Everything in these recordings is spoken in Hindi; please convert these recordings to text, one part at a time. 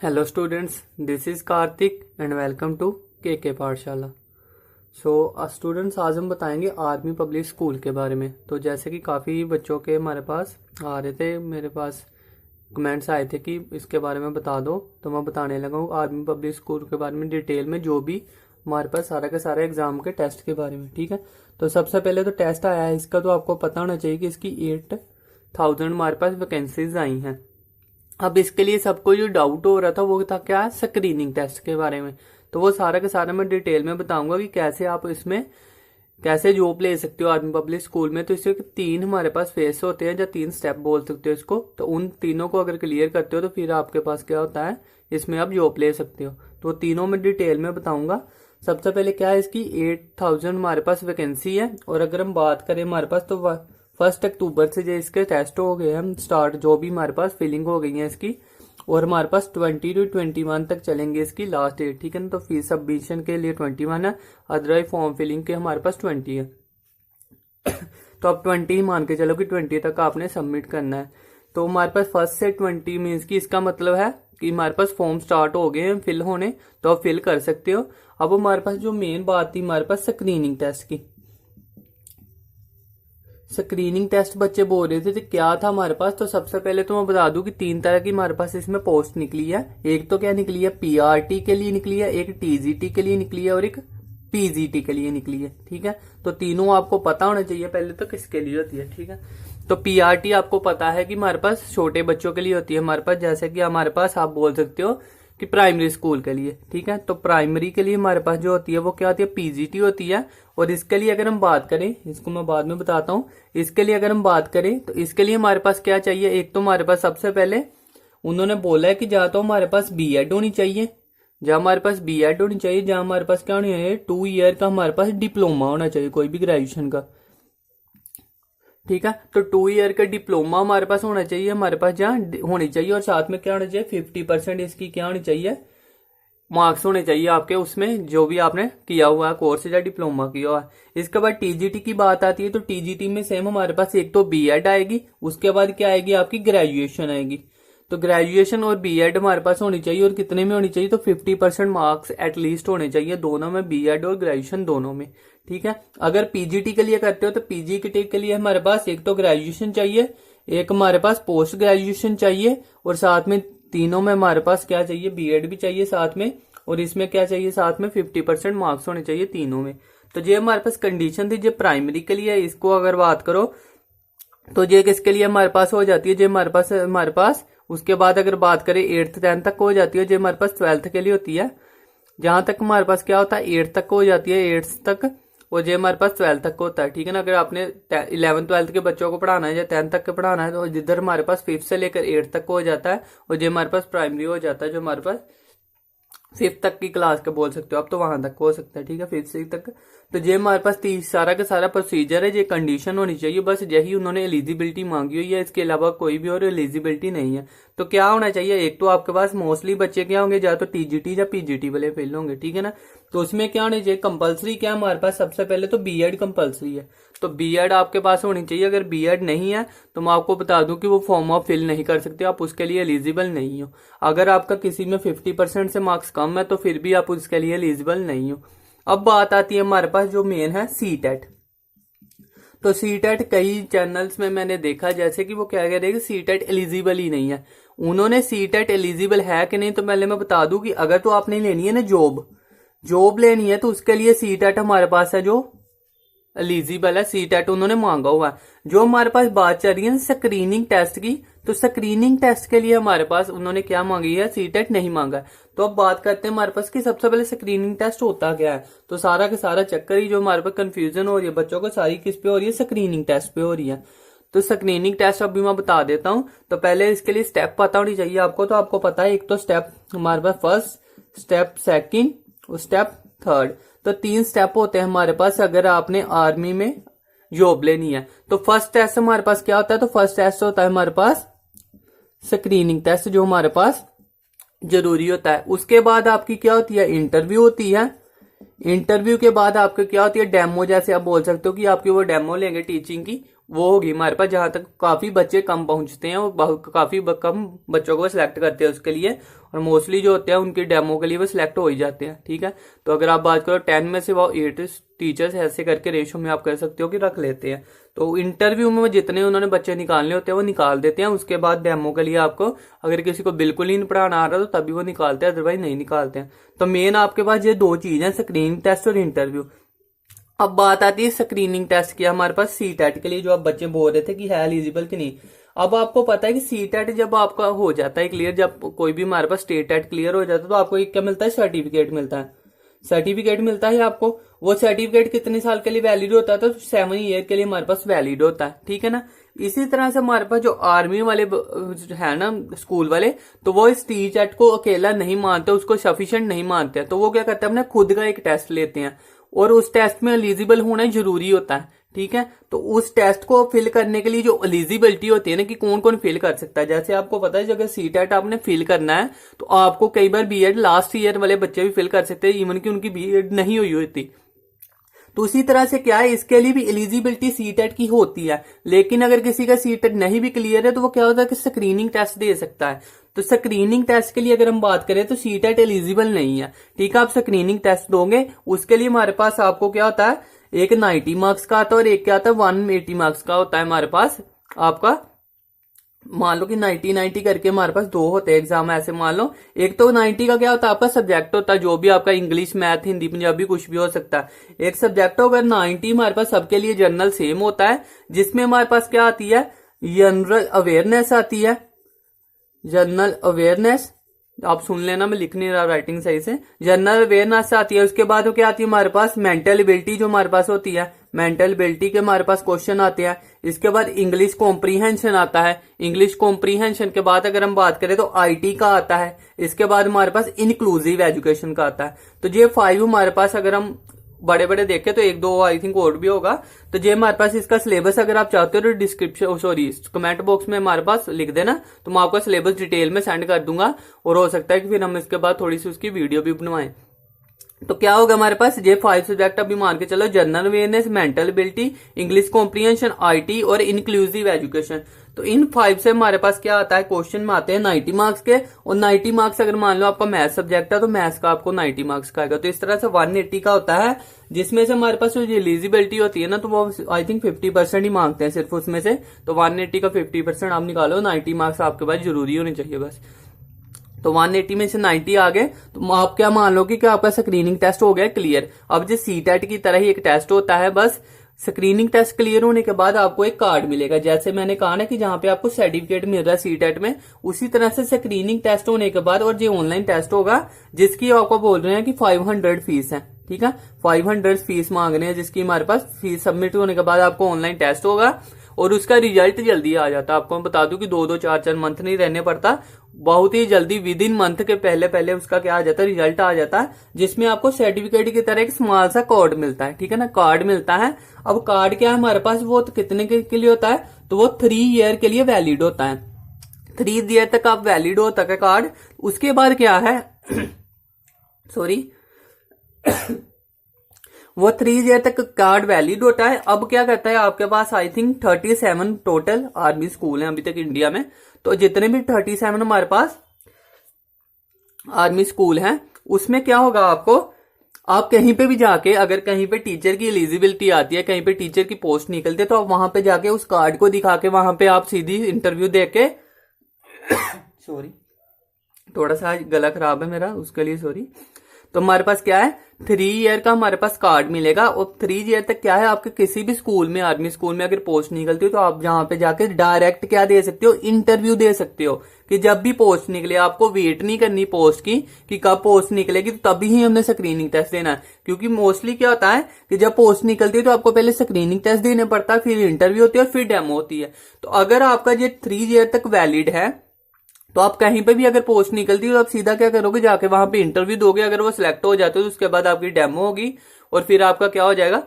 Hello students, this is Kartik and welcome to K Pathshala. So students, आज हम बताएंगे आर्मी पब्लिक स्कूल के बारे में। तो जैसे कि काफ़ी बच्चों के हमारे पास आ रहे थे, मेरे पास कमेंट्स आए थे कि इसके बारे में बता दो, तो मैं बताने लगा हूँ आर्मी पब्लिक स्कूल के बारे में डिटेल में, जो भी हमारे पास सारा का सारा एग्जाम के टेस्ट के बारे में। ठीक है, तो सबसे पहले तो टेस्ट आया है इसका, तो आपको पता होना चाहिए कि इसकी 8,000 हमारे पास वैकेंसीज आई हैं। अब इसके लिए सबको जो डाउट हो रहा था वो था क्या, स्क्रीनिंग टेस्ट के बारे में। तो वो सारा के सारा मैं डिटेल में बताऊंगा कि कैसे आप इसमें कैसे जॉब ले सकते हो आर्मी पब्लिक स्कूल में। तो इसके 3 हमारे पास फेस होते हैं, या 3 स्टेप बोल सकते हो इसको। तो उन तीनों को अगर क्लियर करते हो तो फिर आपके पास क्या होता है, इसमें आप जॉब ले सकते हो। तो तीनों में डिटेल में बताऊंगा। सबसे पहले क्या है, इसकी 8,000 हमारे पास वैकेंसी है। और अगर हम बात करें हमारे पास, तो 1 अक्टूबर से जो इसके टेस्ट हो गए हम स्टार्ट, जो भी हमारे पास फिलिंग हो गई है इसकी, और हमारे पास 20 to 21 तक चलेंगे इसकी लास्ट डेट। ठीक है ना, तो फीस सबमिशन के लिए 21 है, अदरवाइज फॉर्म फिलिंग के हमारे पास 20 है। तो अब 20 ही मान के चलो कि 20 तक आपने सबमिट करना है। तो हमारे पास 1 से 20 मीन्स की इसका मतलब है कि हमारे पास फॉर्म स्टार्ट हो गए हैं फिल होने, तो आप फिल कर सकते हो। अब हमारे पास जो मेन बात थी हमारे पास स्क्रीनिंग टेस्ट की, स्क्रीनिंग टेस्ट बच्चे बोल रहे थे तो क्या था हमारे पास। तो सबसे पहले तो मैं बता दूं कि 3 तरह की हमारे पास इसमें पोस्ट निकली है। एक तो क्या निकली है, पीआरटी के लिए निकली है, एक टीजीटी के लिए निकली है, और एक पीजीटी के लिए निकली है। ठीक है, तो तीनों आपको पता होना चाहिए पहले तो किसके लिए होती है। ठीक है, तो पीआरटी आपको पता है कि हमारे पास छोटे बच्चों के लिए होती है हमारे पास, जैसे कि हमारे पास आप बोल सकते हो कि प्राइमरी स्कूल के लिए। ठीक है, तो प्राइमरी के लिए हमारे पास जो होती है वो क्या होती है, पीजीटी होती है। और इसके लिए अगर हम बात करें, इसको मैं बाद में बताता हूँ, इसके लिए अगर हम बात करें तो इसके लिए हमारे पास क्या चाहिए, एक तो हमारे पास सबसे पहले उन्होंने बोला है कि जहाँ तो हमारे पास बीएड होनी चाहिए, जहाँ हमारे पास बीएड होनी चाहिए, जहाँ हमारे पास क्या होनी चाहिए, 2 ईयर का हमारे पास डिप्लोमा होना चाहिए, कोई भी ग्रेजुएशन का। ठीक है, तो 2 ईयर का डिप्लोमा हमारे पास होना चाहिए, हमारे पास जहाँ होनी चाहिए। और साथ में क्या होना चाहिए, 50% इसकी क्या होनी चाहिए, मार्क्स होने चाहिए आपके उसमें जो भी आपने किया हुआ है कोर्स या डिप्लोमा किया हुआ है। इसके बाद टीजीटी की बात आती है, तो टीजीटी में सेम हमारे पास एक तो बीएड आएगी, उसके बाद क्या आएगी आपकी ग्रेजुएशन आएगी। तो ग्रेजुएशन और बीएड हमारे पास होनी चाहिए, और कितने में होनी चाहिए, तो 50% मार्क्स एटलीस्ट होने चाहिए दोनों में, बीएड और ग्रेजुएशन दोनों में। ठीक है, अगर पीजीटी के लिए करते हो तो पीजीटी के लिए हमारे पास एक तो ग्रेजुएशन चाहिए, एक हमारे पास पोस्ट ग्रेजुएशन चाहिए, और साथ में तीनों में हमारे पास क्या चाहिए, बीएड भी चाहिए साथ में, और इसमें क्या चाहिए साथ में 50% मार्क्स होने चाहिए तीनों में। तो ये हमारे पास कंडीशन थी जो प्राइमरी के लिए। इसको अगर बात करो तो ये किसके लिए हमारे पास हो जाती है, जो हमारे पास उसके बाद अगर बात करें 8th 10th तक हो जाती है, जो हमारे पास 12th के लिए होती है। जहां तक हमारे पास क्या होता है 8th तक हो जाती है, 8th तक, और जो हमारे पास 12th तक होता है। ठीक है ना, अगर आपने 11th 12th के बच्चों को पढ़ाना है या 10th तक के पढ़ाना है, तो जिधर हमारे पास 5th से लेकर 8th तक हो जाता है, और जो हमारे पास प्राइमरी हो जाता है, जो हमारे पास 5th तक की क्लास का बोल सकते हो आप, तो वहां तक हो सकता है। ठीक है, 5th से तक। तो ये हमारे पास सारा का सारा प्रोसीजर है, ये कंडीशन होनी चाहिए, बस यही उन्होंने एलिजिबिलिटी मांगी हुई है, इसके अलावा कोई भी और एलिजिबिलिटी नहीं है। तो क्या होना चाहिए, एक तो आपके पास मोस्टली बच्चे क्या होंगे, या तो टीजीटी या पीजीटी वाले फेल होंगे। ठीक है ना, तो उसमें क्या होना चाहिए, कंपलसरी क्या हमारे पास, सबसे पहले तो बीएड कंपलसरी है, तो बीएड आपके पास होनी चाहिए। अगर बीएड नहीं है तो मैं आपको बता दूं कि वो फॉर्म आप फिल नहीं कर सकते, आप उसके लिए एलिजिबल नहीं हो। अगर आपका किसी में 50% से मार्क्स कम है तो फिर भी आप उसके लिए एलिजिबल नहीं हो। अब बात आती है हमारे पास जो मेन है सीटेट। तो सीटेट कई चैनल्स में मैंने देखा जैसे कि वो क्या कह रहे हैं कि सीटेट एलिजिबल ही नहीं है। उन्होंने सीटेट एलिजिबल है कि नहीं, तो पहले मैं बता दूं कि अगर तो आपने लेनी है ना जॉब लेनी है, तो उसके लिए सीटेट हमारे पास है जो एलिजिबल है, सीटेट उन्होंने मांगा हुआ है। जो हमारे पास बात चल रही है स्क्रीनिंग टेस्ट की, तो स्क्रीनिंग टेस्ट के लिए हमारे पास उन्होंने क्या मांगी है, सीटेट नहीं मांगा है। तो अब बात करते हैं हमारे पास कि सबसे पहले स्क्रीनिंग टेस्ट होता क्या है। तो सारा का सारा चक्कर ही जो हमारे पास कंफ्यूजन हो रही है बच्चों को, सारी किस पे हो रही है, स्क्रीनिंग टेस्ट पे हो रही है। तो स्क्रीनिंग टेस्ट अभी मैं बता देता हूं। तो पहले इसके लिए स्टेप पता होनी चाहिए आपको। तो आपको पता है एक तो स्टेप हमारे पास फर्स्ट, स्टेप सेकंड और स्टेप थर्ड। तो 3 स्टेप होते हैं हमारे पास अगर आपने आर्मी में जॉब लेनी है। तो फर्स्ट टेस्ट हमारे पास क्या होता है, तो फर्स्ट टेस्ट होता है हमारे पास स्क्रीनिंग टेस्ट, जो हमारे पास जरूरी होता है। उसके बाद आपकी क्या होती है, इंटरव्यू होती है। इंटरव्यू के बाद आपके क्या होती है, डेमो, जैसे आप बोल सकते हो कि आपकी वो डेमो लेंगे टीचिंग की, वो होगी हमारे पास। जहां तक काफी बच्चे कम पहुंचते हैं और काफी कम बच्चों को सिलेक्ट करते हैं उसके लिए। और मोस्टली जो होते हैं उनकी डेमो के लिए वो सिलेक्ट हो ही जाते हैं। ठीक है, तो अगर आप बात करो 10 में से वो 8 टीचर्स ऐसे करके रेशो में आप कह सकते हो कि रख लेते हैं। तो इंटरव्यू में वो जितने उन्होंने बच्चे निकालने होते हैं वो निकाल देते हैं। उसके बाद डेमो के लिए आपको अगर किसी को बिल्कुल ही नहीं पढ़ाना आ रहा तो तभी वो निकालते हैं, अदरवाइज नहीं निकालते हैं। तो मेन आपके पास ये दो चीज है, स्क्रीनिंग टेस्ट और इंटरव्यू। अब बात आती है स्क्रीनिंग टेस्ट की हमारे पास सीटेट के लिए, जो आप बच्चे बोल रहे थे कि है एलिजिबल कि नहीं। अब आपको पता है कि सीटेट जब आपका हो जाता है क्लियर, जब कोई भी हमारे पास स्टेट टेट क्लियर हो जाता है तो आपको एक क्या मिलता है, सर्टिफिकेट मिलता है। सर्टिफिकेट मिलता है आपको, वो सर्टिफिकेट कितने साल के लिए वैलिड होता है, तो 7 ईयर के लिए हमारे पास वैलिड होता है। ठीक है ना। इसी तरह से हमारे पास जो आर्मी वाले है ना स्कूल वाले, तो वो इस टीचेट को अकेला नहीं मानते, उसको सफिशिएंट नहीं मानते, तो वो क्या करते हैं अपने खुद का एक टेस्ट लेते हैं और उस टेस्ट में एलिजिबल होना जरूरी होता है। ठीक है, तो उस टेस्ट को फिल करने के लिए जो एलिजिबिलिटी होती है ना कि कौन कौन फिल कर सकता है, जैसे आपको पता है अगर सीटेट आपने फिल करना है तो आपको कई बार बीएड लास्ट ईयर वाले बच्चे भी फिल कर सकते हैं, इवन कि उनकी बीएड नहीं हुई होती। तो उसी तरह से क्या है, इसके लिए भी एलिजिबिलिटी सीटेट की होती है। लेकिन अगर किसी का सीटेट नहीं भी क्लियर है तो वो क्या होता है कि स्क्रीनिंग टेस्ट दे सकता है। तो स्क्रीनिंग टेस्ट के लिए अगर हम बात करें तो सीटेट एलिजिबल नहीं है। ठीक है, आप स्क्रीनिंग टेस्ट दोगे, उसके लिए हमारे पास आपको क्या होता है, एक 90 मार्क्स का आता है और एक क्या आता है 180 मार्क्स का होता है हमारे पास। आपका मान लो कि 90 करके हमारे पास दो होते हैं एग्जाम, ऐसे मान लो। एक तो 90 का क्या होता है आपका सब्जेक्ट होता है, जो भी आपका इंग्लिश मैथ हिंदी पंजाबी कुछ भी हो सकता है। एक सब्जेक्ट होगा 90 हमारे पास सबके लिए जनरल सेम होता है, जिसमें हमारे पास क्या आती है, जनरल अवेयरनेस आती है। जनरल अवेयरनेस आप सुन लेना, मैं लिख नहीं रहा राइटिंग सही से। जनरल अवेयरनेस आती है। उसके बाद क्या आती है हमारे पास, मेंटल एबिलिटी जो हमारे पास होती है, मेंटल एबिलिटी के हमारे पास क्वेश्चन आते हैं। इसके बाद इंग्लिश कॉम्प्रीहेंशन आता है। इंग्लिश कॉम्प्रीहेंशन के बाद अगर हम बात करें तो आईटी का आता है। इसके बाद हमारे पास इंक्लूसिव एजुकेशन का आता है। तो ये 5 हमारे पास अगर हम बड़े बड़े देखें तो एक दो आई थिंक और भी होगा। तो ये हमारे पास इसका सिलेबस अगर आप चाहते हो तो डिस्क्रिप्शन सॉरी कमेंट बॉक्स में हमारे पास लिख देना, तो मैं आपको सिलेबस डिटेल में सेंड कर दूंगा और हो सकता है कि फिर हम इसके बाद थोड़ी सी उसकी वीडियो भी बनवाएं। तो क्या होगा हमारे पास, ये 5 सब्जेक्ट अभी मान के चलो, general awareness, mental ability, English comprehension, IT और इंक्लूसिव एजुकेशन। तो इन 5 से हमारे पास क्या आता है, क्वेश्चन में आते हैं 90 मार्क्स के। और 90 मार्क्स अगर मान लो आपका मैथ सब्जेक्ट है तो मैथ्स का आपको 90 मार्क्स का आएगा। तो इस तरह से 180 का होता है, जिसमें से हमारे पास जो एलिजिबिलिटी होती है ना, तो वो आई थिंक 50% ही मांगते हैं सिर्फ उसमें से। तो 180 का 50% आप निकालो, 90 मार्क्स आपके पास जरूरी होने चाहिए बस। तो 180 में से 90 आ गए तो आप क्या मान लो कि आपका स्क्रीनिंग टेस्ट हो गया क्लियर। अब जो सीटेट की तरह ही एक टेस्ट होता है, बस स्क्रीनिंग टेस्ट क्लियर होने के बाद आपको एक कार्ड मिलेगा। जैसे मैंने कहा ना कि जहां पे आपको सर्टिफिकेट मिल रहा है सीटेट में, उसी तरह से स्क्रीनिंग टेस्ट होने के बाद और जो ऑनलाइन टेस्ट होगा, जिसकी आपको बोल रहे हैं कि 500 फीस है। ठीक है, 500 फीस मांग रहे हैं, जिसकी हमारे पास फीस सबमिट होने के बाद आपको ऑनलाइन टेस्ट होगा और उसका रिजल्ट जल्दी आ जाता है। आपको मैं बता दूं कि 2-2 4-4 मंथ नहीं रहने पड़ता, बहुत ही जल्दी विद इन मंथ के पहले पहले उसका क्या आ जाता है, रिजल्ट आ जाता है, जिसमें आपको सर्टिफिकेट की तरह एक स्मॉल सा कार्ड मिलता है। ठीक है ना, कार्ड मिलता है। अब कार्ड क्या है हमारे पास, वो तो कितने के लिए होता है, तो वो 3 ईयर के लिए वैलिड होता है। 3 ईयर तक आप वैलिड होता है कार्ड। उसके बाद क्या है सॉरी वो 3 ईयर तक कार्ड वैलिड होता है। अब क्या करता है, आपके पास I think 37 total army school हैं अभी तक इंडिया में। तो जितने भी 37 हमारे पास आर्मी स्कूल हैं, उसमें क्या होगा, आपको आप कहीं पे भी जाके अगर कहीं पे टीचर की एलिजिबिलिटी आती है, कहीं पे टीचर की पोस्ट निकलती है, तो आप वहां पे जाके उस कार्ड को दिखा के वहां पे आप सीधी इंटरव्यू दे के सॉरी थोड़ा सा गला खराब है मेरा, उसके लिए सॉरी। तो हमारे पास क्या है, 3 ईयर का हमारे पास कार्ड मिलेगा। और 3 ईयर तक क्या है, आपके किसी भी स्कूल में, आर्मी स्कूल में अगर पोस्ट निकलती हो तो आप जहां पे जाके डायरेक्ट क्या दे सकते हो, इंटरव्यू दे सकते हो। कि जब भी पोस्ट निकले आपको वेट नहीं करनी पोस्ट की कि कब पोस्ट निकलेगी, तो तभी ही हमने स्क्रीनिंग टेस्ट देना है। क्योंकि मोस्टली क्या होता है कि जब पोस्ट निकलती है तो आपको पहले स्क्रीनिंग टेस्ट देने पड़ता है, फिर इंटरव्यू होती है और फिर डेमो होती है। तो अगर आपका ये 3 ईयर तक वैलिड है तो आप कहीं पे भी अगर पोस्ट निकलती है तो आप सीधा क्या करोगे, जाके वहां पे इंटरव्यू दोगे। अगर वो सिलेक्ट हो जाते हो तो उसके बाद आपकी डेमो होगी और फिर आपका क्या हो जाएगा,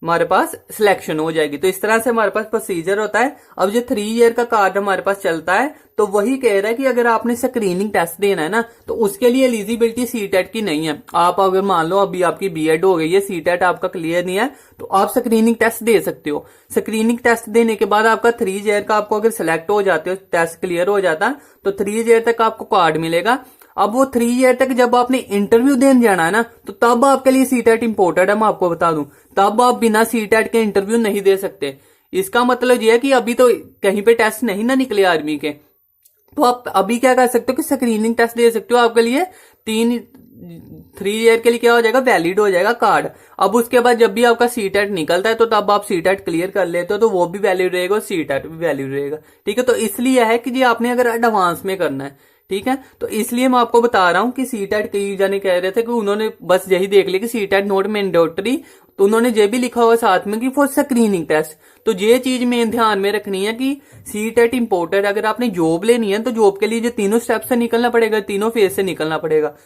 हमारे पास सिलेक्शन हो जाएगी। तो इस तरह से हमारे पास प्रोसीजर होता है। अब जो 3 ईयर का कार्ड हमारे पास चलता है, तो वही कह रहा है कि अगर आपने स्क्रीनिंग टेस्ट देना है ना, तो उसके लिए एलिजिबिलिटी सीटेट की नहीं है। आप अगर मान लो अभी आपकी बीएड हो गई है, सीटेट आपका क्लियर नहीं है, तो आप स्क्रीनिंग टेस्ट दे सकते हो। स्क्रीनिंग टेस्ट देने के बाद आपका 3 ईयर का आपको अगर सिलेक्ट हो जाते हो, टेस्ट क्लियर हो जाता है, तो 3 ईयर तक आपको कार्ड मिलेगा। अब वो 3 ईयर तक जब आपने इंटरव्यू देने जाना है ना, तो तब आपके लिए सीटेट इंपोर्टेड है। मैं आपको बता दूं, तब आप बिना सीटेट के इंटरव्यू नहीं दे सकते। इसका मतलब ये है कि अभी तो कहीं पे टेस्ट नहीं ना निकले आर्मी के, तो आप अभी क्या कर सकते हो कि स्क्रीनिंग टेस्ट दे सकते हो। आपके लिए 3 ईयर के लिए क्या हो जाएगा, वैलिड हो जाएगा कार्ड। अब उसके बाद जब भी आपका सीटेट निकलता है तो तब आप सीटेट क्लियर कर लेते हो, तो वो भी वैलिड रहेगा और सीटेट भी वैलिड रहेगा। ठीक है, तो इसलिए है कि जी आपने अगर एडवांस में करना है, ठीक है, तो इसलिए मैं आपको बता रहा हूं कि सीटेट कई जाने कह रहे थे कि उन्होंने बस यही देख लिया कि सीटेट नॉट मैंडेटरी, तो उन्होंने ये भी लिखा हुआ साथ में कि फॉर स्क्रीनिंग टेस्ट। तो ये चीज मेन ध्यान में रखनी है कि सीटेट इंपोर्टेड। अगर आपने जॉब लेनी है तो जॉब के लिए जो तीनों स्टेप से निकलना पड़ेगा, तीनों फेज से निकलना पड़ेगा।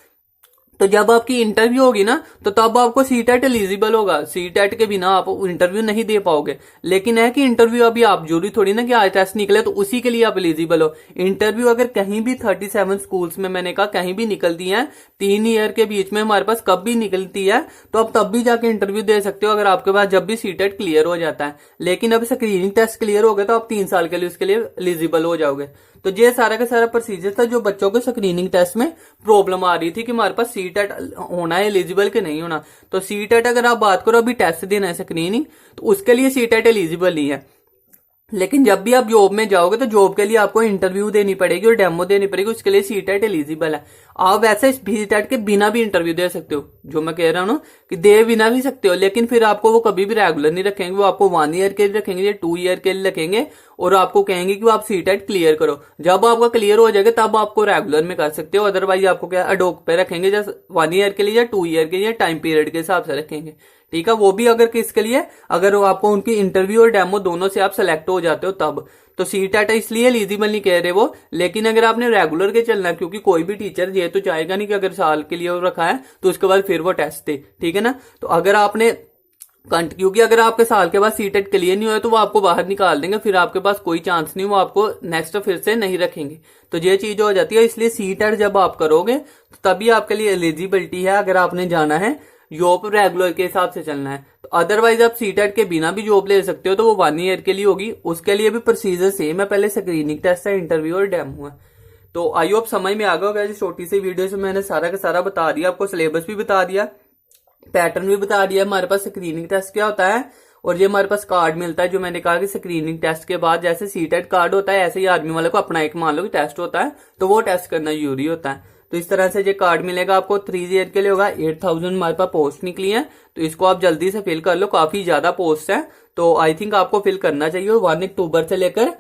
तो जब आपकी इंटरव्यू होगी ना, तो तब आपको सीटेट एलिजिबल होगा। सीटेट के बिना आप इंटरव्यू नहीं दे पाओगे। लेकिन है कि इंटरव्यू अभी आप जरूरी थोड़ी ना कि आज टेस्ट निकले तो उसी के लिए आप एलिजिबल हो। इंटरव्यू अगर कहीं भी 37 स्कूल्स में मैंने कहा कहीं भी निकलती है 3 ईयर के बीच में हमारे पास कब भी निकलती है, तो आप तब भी जाके इंटरव्यू दे सकते हो अगर आपके पास जब भी सीटेट क्लियर हो जाता है। लेकिन अब स्क्रीनिंग टेस्ट क्लियर हो गए तो आप 3 साल के लिए उसके लिए एलिजिबल हो जाओगे। तो ये सारा का सारा प्रोसीजर था जो बच्चों को स्क्रीनिंग टेस्ट में प्रॉब्लम आ रही थी कि हमारे पास सीटेट होना है एलिजिबल के नहीं होना। तो सीटेट अगर आप बात करो अभी टेस्ट देना है स्क्रीनिंग, तो उसके लिए सीटेट एलिजिबल नहीं है। लेकिन जब भी आप जॉब में जाओगे तो जॉब के लिए आपको इंटरव्यू देनी पड़ेगी और डेमो देनी पड़ेगी, उसके लिए सीटेट एलिजिबल है। आप वैसे सीटेट के बिना भी इंटरव्यू दे सकते हो, जो मैं कह रहा हूं ना कि दे बिना भी सकते हो, लेकिन फिर आपको वो कभी भी रेगुलर नहीं रखेंगे। वो आपको 1 ईयर के लिए रखेंगे या 2 ईयर के लिए रखेंगे और आपको कहेंगे कि आप सीटेट क्लियर करो। जब आपका क्लियर हो जाएगा तब आपको रेगुलर में कर सकते हो, अदरवाइज आपको क्या अडोक पे रखेंगे, जैसे 1 ईयर के लिए या 2 ईयर के लिए टाइम पीरियड के हिसाब से रखेंगे। ठीक है, वो भी अगर किसके लिए, अगर आपको उनकी इंटरव्यू और डेमो दोनों से आप सेलेक्ट हो जाते हो तब। तो सीटेट इसलिए एलिजिबल नहीं कह रहे वो, लेकिन अगर आपने रेगुलर के चलना है, क्योंकि कोई भी टीचर ये तो चाहेगा नहीं कि अगर साल के लिए वो रखा है तो उसके बाद फिर वो टेस्ट दे। ठीक है ना, तो अगर आपने क्योंकि अगर आपके साल के बाद सीटेट क्लियर नहीं हुआ तो वो आपको बाहर निकाल देंगे, फिर आपके पास कोई चांस नहीं, वो आपको नेक्स्ट फिर से नहीं रखेंगे। तो ये चीज हो जाती है। इसलिए सीटेट जब आप करोगे तो तभी आपके लिए एलिजिबिलिटी है, अगर आपने जाना है जॉब रेगुलर के हिसाब से चलना है। तो अदरवाइज आप सीटेट के बिना भी जॉब ले सकते हो, तो वो 1 ईयर के लिए होगी। उसके लिए भी प्रोसीजर सेम है, पहले स्क्रीनिंग टेस्ट है, इंटरव्यू और डेमो है। तो आई होप समझ में आ गया होगा। छोटी सी वीडियो से मैंने सारा का सारा बता दिया, आपको सिलेबस भी बता दिया, पैटर्न भी बता दिया, हमारे पास स्क्रीनिंग टेस्ट क्या होता है, और ये हमारे पास कार्ड मिलता है जो मैंने कहा कि स्क्रीनिंग टेस्ट के बाद जैसे सीटेट कार्ड होता है ऐसे ही आर्मी वाले को अपना एक मान लो कि टेस्ट होता है, तो वो टेस्ट करना जरूरी होता है। तो इस तरह से ये कार्ड मिलेगा आपको। 3 ईयर के लिए होगा। 8000 हमारे पास पोस्ट निकली है, तो इसको आप जल्दी से फिल कर लो, काफी ज्यादा पोस्ट है, तो आई थिंक आपको फिल करना चाहिए। 1 अक्टूबर से लेकर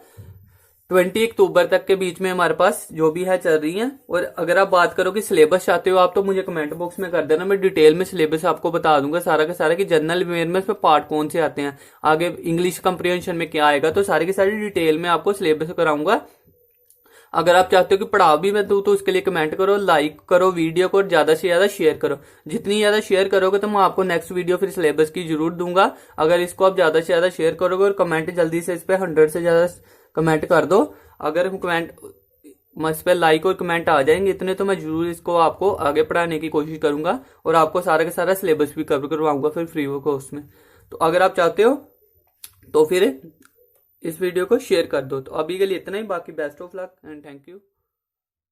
20 अक्टूबर तक के बीच में हमारे पास जो भी है चल रही है। और अगर आप बात करो कि सिलेबस चाहते हो आप, तो मुझे कमेंट बॉक्स में कर देना, मैं डिटेल में सिलेबस आपको बता दूंगा सारा का सारा कि जनरल अवेयरनेस में पार्ट कौन से आते हैं, आगे इंग्लिश कंप्रिहेंशन में क्या आएगा, तो सारी की सारी डिटेल में आपको सिलेबस कराऊंगा। अगर आप चाहते हो कि पढ़ा भी मैं दूं तो उसके लिए कमेंट करो, लाइक करो वीडियो को और ज्यादा से ज्यादा शेयर करो। जितनी ज्यादा शेयर करोगे तो मैं आपको नेक्स्ट वीडियो फिर सिलेबस की जरूर दूंगा। अगर इसको आप ज्यादा से ज्यादा शेयर करोगे और कमेंट जल्दी से इस पे 100 से ज्यादा कमेंट कर दो। अगर कमेंट इस पे लाइक और कमेंट आ जाएंगे इतने, तो मैं जरूर इसको आपको आगे पढ़ाने की कोशिश करूंगा और आपको सारा का सारा सिलेबस भी कवर करवाऊंगा फिर फ्री कोर्स में। तो अगर आप चाहते हो तो फिर इस वीडियो को शेयर कर दो। तो अभी के लिए इतना ही, बाकी best of luck and thank you.